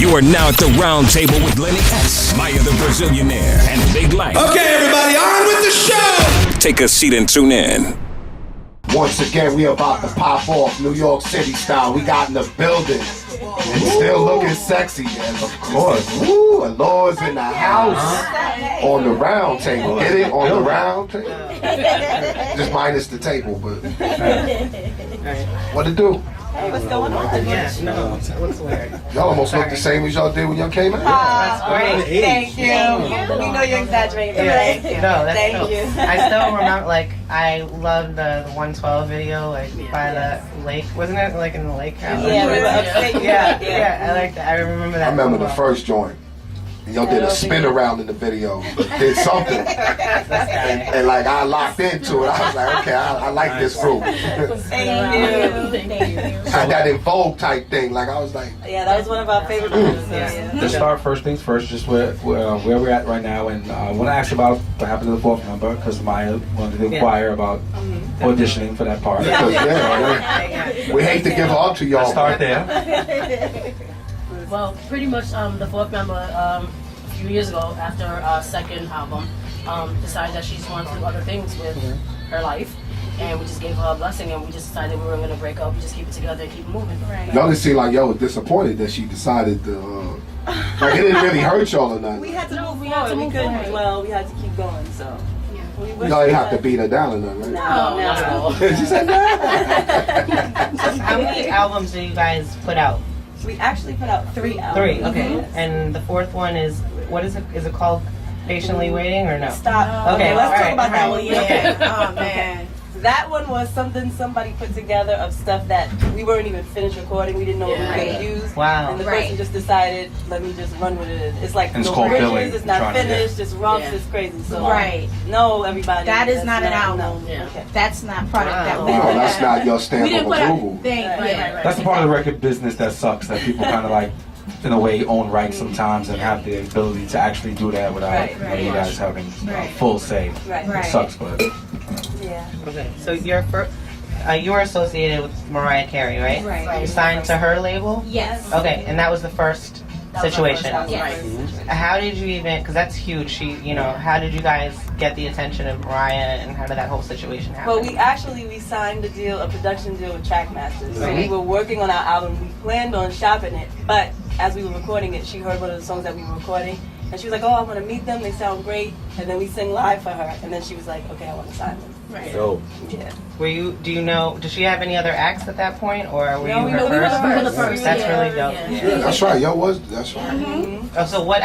You are now at the round table with Lenny S, Maya the Brazilianaire, and Big Light. Okay, everybody, on with the show! Take a seat and tune in. Once again, we about to pop off New York City style. We got in the building and still looking sexy, and of course, woo, Allure's in the house on the round table. Get it? On the round table? Just minus the table, but what to do? Hey, what's going on? Yeah, no, what's weird? Y'all almost look the same as y'all did when y'all came out. That's great. Thank you. We know you're exaggerating. Yeah, no, that's Thank dope. you. I still remember, like, I loved the 112 video, like, by the lake. Wasn't it, like, in the lake house? Yeah, we were upstate. Yeah, I like that. I remember that. I remember the first joint. And y'all did a spin around in the video. Did something. And like, I locked into it. I was like, okay, I like this group. Thank you. Had that in Vogue type thing. Like, I was like, Yeah, that was one of our favorite movies. Yeah. Let's start first things first, just where we're at right now, and I want to ask about what happened to the fourth number, because Maya wanted to inquire about auditioning for that part. we hate to give up to y'all. Let's start there. Well, pretty much the fourth member a few years ago, after our second album, decided that she just wanted to do other things with her life. And we just gave her a blessing, and we just decided we were going to break up. We just keep it together and keep moving. Right. Y'all didn't seem like y'all was disappointed that she decided to, like, it didn't really hurt y'all or nothing. We had to move forward. We couldn't. Well, we had to keep going, so. Y'all didn't have to beat her down or nothing, right? No. She said no. How many albums do you guys put out? We actually put out 3 albums. 3, okay. And the fourth one is, what is it? Is it called Patiently Waiting or no? Stop. Okay, Let's talk right, about that right. one. Okay. Oh, man. That one was something somebody put together of stuff that we weren't even finished recording. We didn't know what we were going to use. Wow. And the person just decided, let me just run with it. It's like And it's no called bridges, Billy. it's not Trying to finished, it's rough, it's crazy. So no, everybody. That is not an no. album. Yeah. Okay. That's not product that we No, that's not your stamp We didn't of put out approval. thing. That's the part of the record business that sucks, that people kind of like, in a way, own rights sometimes and have the ability to actually do that without you guys having full say. Right. It sucks, but Yeah. Okay, so you were associated with Mariah Carey, right? Right. You signed to her label? Yes. Okay, and that was the first situation. Yes. How did you even, because that's huge, how did you guys get the attention of Mariah, and how did that whole situation happen? Well, we signed a production deal with Trackmasters. So we were working on our album. We planned on shopping it, but as we were recording it, she heard one of the songs that we were recording, and she was like, "Oh, I want to meet them. They sound great." And then we sing live for her, and then she was like, "Okay, I want to sign them." Right. Yeah. Does she have any other acts at that point, or were you we her were the first? first. the first. That's Yeah. really dope. Yeah, that's right. Y'all was. That's right. Mm-hmm. Oh, so what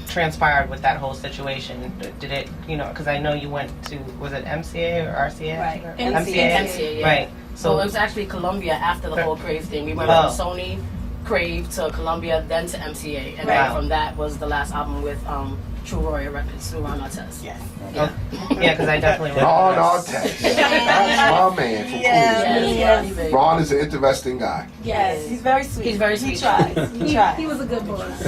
transpired with that whole situation? Did it, because I know you went to, was it MCA or RCA? Right. MCA, yeah. Right. So it was actually Columbia after the whole Crave thing. We went from Sony, Crave to Columbia, then to MCA, and then from that was the last album with True Royal Records through Artest. Yes. Yeah, because I definitely remember. Ron Artest. That's my man from Queens. Yes. Ron is an interesting guy. Yes. He's very sweet. He's very sweet. He tries. He tries. He was a good boss.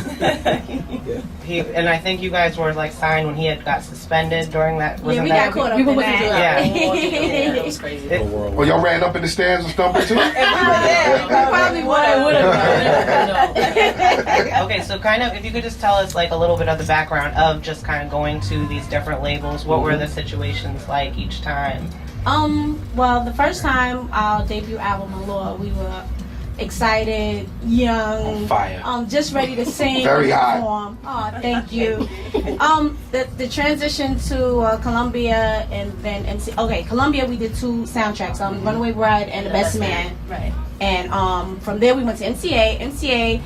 And I think you guys were like signed when he had got suspended during that. Yeah, we got caught up We in went to that. it was crazy. Well, y'all ran up in the stands and stumbled too? Probably would have. Okay, so kind of, if you could just tell us like a little bit of the background of just kind of going to these different labels. What were the situations like each time? Well, the first time our debut album, Allure, we were excited, young, on fire. Just ready to sing. Very high. Perform. Oh, thank you. The transition to Columbia and then MC. Okay, Columbia we did 2 soundtracks, Runaway Bride and The Best Man. Right. And from there we went to MCA. MCA,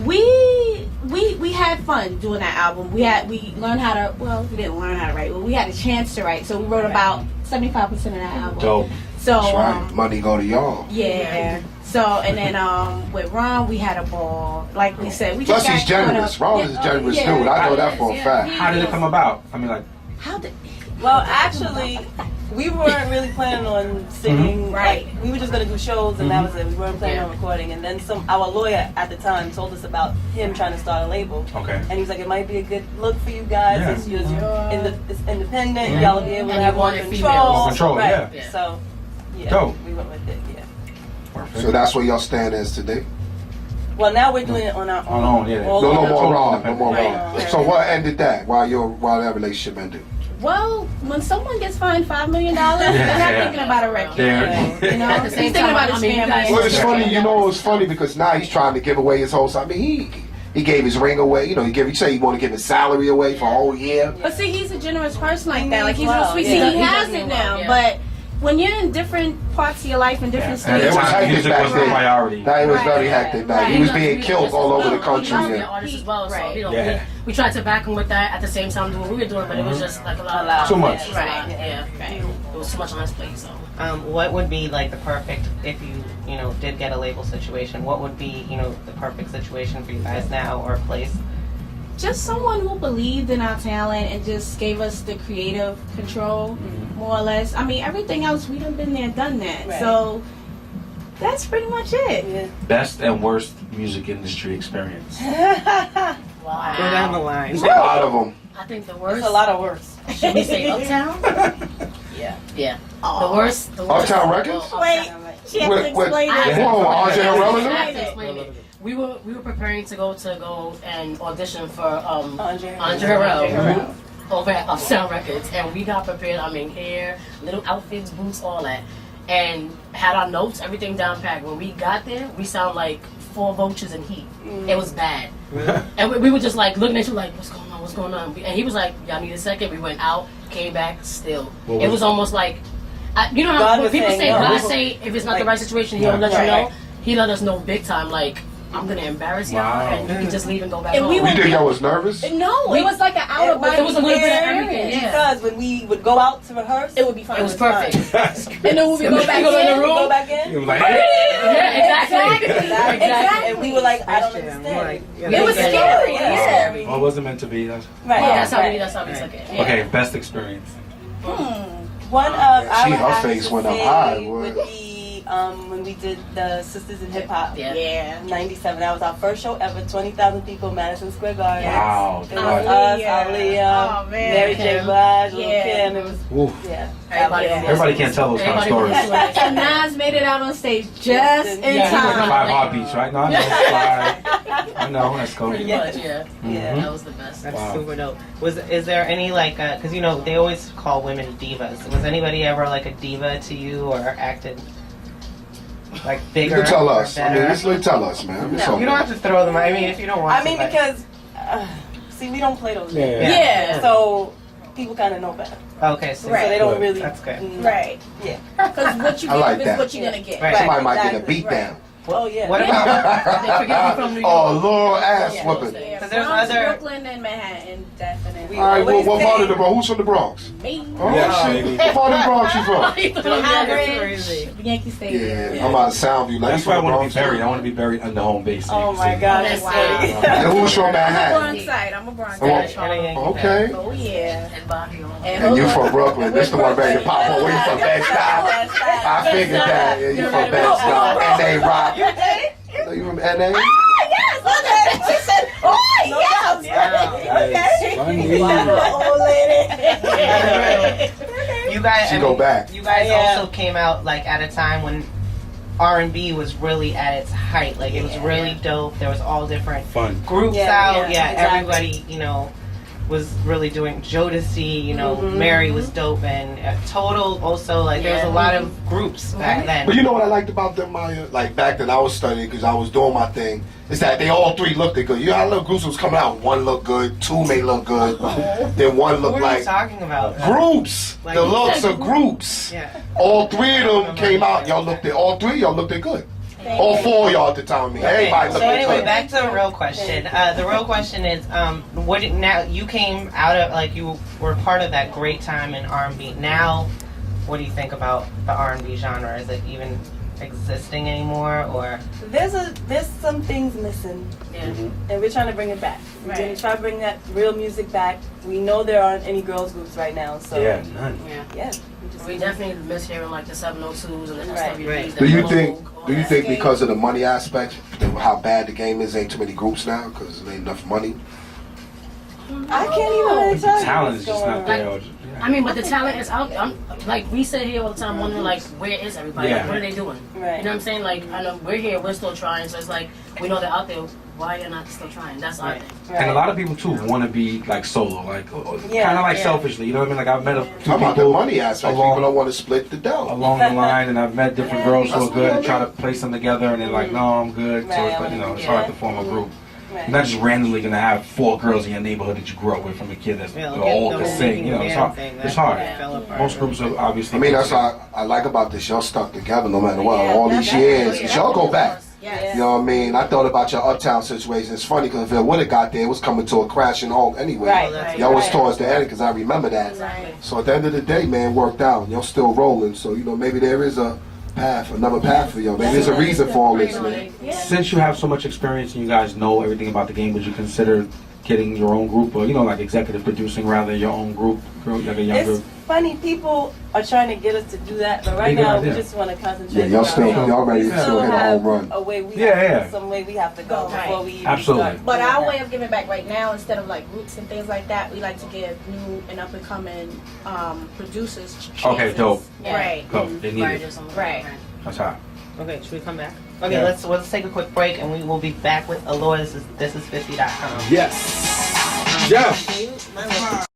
we had fun doing that album. We learned how to. Well, we didn't learn how to write. Well, we had a chance to write, so we wrote about 75% of that album. Dope. So That's right. Money go to y'all. yeah. So and then with Ron we had a ball. Like we said, we Plus just he's got caught generous. up. Ron is a generous dude. I know that for a fact. How did it come about? I mean, like, How did? Well, actually, we weren't really planning on singing. Right. Like, we were just gonna do shows, and that was it. We weren't planning on recording. And then our lawyer at the time told us about him trying to start a label. okay. And he was like, it might be a good look for you guys. Yeah. It's independent. Y'all will be able to And have you more wanted control. females. Control, right. yeah. So, yeah, Dope. we went with it. Yeah. Perfect. So that's where y'all stand as today. Well, now we're doing it on our On own. own, yeah. All No over. more wrong. No more Right. wrong. So what ended that? While that relationship ended? Well, when someone gets fined $5 million, they're not thinking about a record. Yeah. You know, At the he's same thinking time, about his I mean, you family. guys- Well, it's funny. You know, it's funny because now he's trying to give away his whole. I mean, he gave his ring away. You know, he say he want to give his salary away for a whole year. But see, he's a generous person like that. Like he's Well, real sweet. yeah. See, he has He it does now, well, yeah. but when you're in different parts of your life and different At Yeah, the it stages, was time, hectic music back was the then. priority. Now it was Right. very hectic. Back. Right. He was being killed all over the Well, country. he was an Yeah. artist as well, so Right. you know, Yeah. we tried to back him with that at the same time doing what we were doing, but it was just like a lot. Too much. Yeah, Right. Yeah. Right. It was too much on his plate, so. What would be like the perfect, if you know, did get a label situation, what would be, you know, the perfect situation for you guys now or place? just someone who believed in our talent and just gave us the creative control, more or less. I mean, everything else, we done been there, done that. Right. So that's pretty much it. Yeah. Best and worst music industry experience. Wow. Go down the line. A lot of them. I think the It's worst. a lot of worse. Should we say Uptown? Yeah. The worst. Uptown Records? Well, Wait, Uptown. she has to explain I- it. Whoa, RJ I Irrelevant? have to explain it. We were preparing to go and audition for Andre Harrell over at Uptown Records, and we got prepared. I mean, hair, little outfits, boots, all that, and had our notes, everything down packed. When we got there, we sound like 4 vultures in heat. It was bad, and we were just like looking at you like, what's going on? What's going on? And he was like, y'all need a second. We went out, came back, still. It was almost like, you know how God when was people saying say, no. God say, if it's not the right situation, He'll let you Right. know. He let us know big time, like, I'm gonna embarrass y'all, Wow. and you can just leave and go back And home. we You think y'all was nervous? No, it was like an out of body. It was a little bit of experience. everything, yeah. Because when we would go out to rehearse, It would be fun. It was perfect. And then when we go back go in the in, room. go back in. It was like, Yeah, exactly. Exactly. And we were like, I don't Question. understand. It was scary. Yeah. Yeah. well, it wasn't meant to be. That's, Right. Yeah, that's right. how we took it. Yeah. okay, best experience. One of I She, would her have face to went up say high, would boy. be when we did the Sisters in Hip Hop. Yeah. Yeah. 97. That was our first show ever. 20,000 people, Madison Square Garden. Wow. It was us, Aaliyah. Aaliyah, Oh, man. Mary J. Kim. Blige, Lil' Yeah. Kim. It was Oof. yeah. Everybody Yeah. was- Everybody can't tell those kind of Everybody stories. was- And Nas made it out on stage just in Yeah. time. 5 heartbeats, right? No, I know. 5. I know. That's cool. Pretty much, yeah. Yeah. That was the best. That's Wow. super dope. Is there any like, because you know they always call women divas. Was anybody ever like a diva to you or acted like You bigger? can tell or us. I better? mean, just tell us, man. It's No, you don't have okay. to throw them. I mean, if you don't want I mean, to. but- because see, we don't play those games. Yeah. So people kind of know better. Okay, so So they don't Good. really. That's good. Right. Yeah. Because what you I like give that. is what you're going to get. Right. Somebody might get a Exactly. beat down. Oh yeah. What about? They forget you from New York. Oh, Lord, ass Yeah. whooping. Yeah, Because there's Bronx, other- Brooklyn, and Manhattan, definitely. All right, always what say- part of the Bronx? Who's from the Bronx? Me. Oh, Yeah, shit. baby. What part of the Bronx you from? Highbridge, crazy. Yankee Stadium. Yeah, I'm out of Soundview. Like, That's you why I from the want Bronx, to be buried. too? I want to be buried under home base. so you Oh can my see. God. That's That's wow. funny. And who's from I'm a Manhattan? Bronx side. I'm a Bronx Oh, side. okay. Oh, yeah. And Bobby on. And you from Brooklyn. This the one ready to pop on. Where you from? Bed-Stuy? I figured that. Yeah, you from Bed-Stuy. N.A. Rock. So you from N.A.? Yes, okay. She said, oh, yes. Okay. You guys. She I go mean, back. You guys Yeah. also came out like at a time when R&B was really at its height. Like it was really dope. There was all different Fun. groups Yeah, out. yeah, Yeah, exactly. everybody, you know, was really doing Jodeci. You know, Mary was dope, and Total also. Like there was a lot of groups back then. But you know what I liked about them, Maya? Like back then I was studying because I was doing my thing. Is that they all 3 looked good. You know how little groups was coming out. 1 looked good, 2 may look good, then 1 Who looked are you like talking about? groups. Like- The looks of groups. Yeah. All 3 of them came out. Y'all looked at all 3. Y'all looked at good. All 4 of y'all at the time. I mean, everybody So looked at anyway, good. back to the real question. The real question is, now you came out of like you were part of that great time in R&B. Now, what do you think about the R&B genre? Is it even existing anymore, or There's some things missing, Yeah. and we're trying to bring it back. We're Right. gonna try to bring that real music back. We know there aren't any girls groups right now, so Yeah, none. Yeah. yeah. We just We definitely miss hearing like the 702s and the Right. SWBs. Right. the Do you Vogue, think? all Do you that. think because of the money aspect, how bad the game is, ain't too many groups now because there ain't enough money? I can't even really tell The you talent what's is just going not on. there. I mean, but the talent is out there. Like, we sit here all the time wondering, like, where is everybody? Yeah. Like, what are they doing? Right. You know what I'm saying? Like, I know we're here, we're still trying, so it's like, we know they're out there. Why you're not still trying? That's our thing. And a lot of people too want to be like solo, like Yeah, kind of like yeah. selfishly. You know what I mean? Like I've met a few How about the people money aspect? People don't want to split the dough. along the line, and I've met different girls who are That's good and what I try to mean. place them together, and they're like, no, I'm good. So it's like, you know, it's hard to form a group. Right. You're not just randomly gonna have 4 girls in your neighborhood that you grew up with from a kid that's Yeah, all the can whole sing. You know, it's hard. thing, It's that hard. fell apart. Most groups are obviously. I mean, that's what I like about this. Y'all stuck together no matter what. Yeah, All that- these that- years. yeah, 'Cause y'all go back. Yes. You know what I mean? I thought about your Uptown situation. It's funny because if it would have got there, it was coming to a crashing halt anyway. Right. Y'all was Right. towards the end because I remember that. Right. So at the end of the day, man, worked out. Y'all still rolling. So, you know, maybe there is a path, another path for y'all. Maybe there's a reason for all this, man. Since you have so much experience and you guys know everything about the game, would you consider getting your own group, or you know, like executive producing rather your own group, like a younger? It's funny, people are trying to get us to do that, but right Good now idea. we just want to concentrate. Yeah, y'all on still, ourselves. y'all ready We to still hit a home have run. a way we Yeah, have, yeah. some way we have to go Right. before we even Absolutely. start But doing our that. way of giving back right now, instead of like groups and things like that, we like to give new and up and coming producers chances. Okay, dope. Right. Go. They need it. Right. That's hot. Okay, should we come back? Okay, Yeah. let's take a quick break and we will be back with Allure. This is 50.com. Yes. Jeff.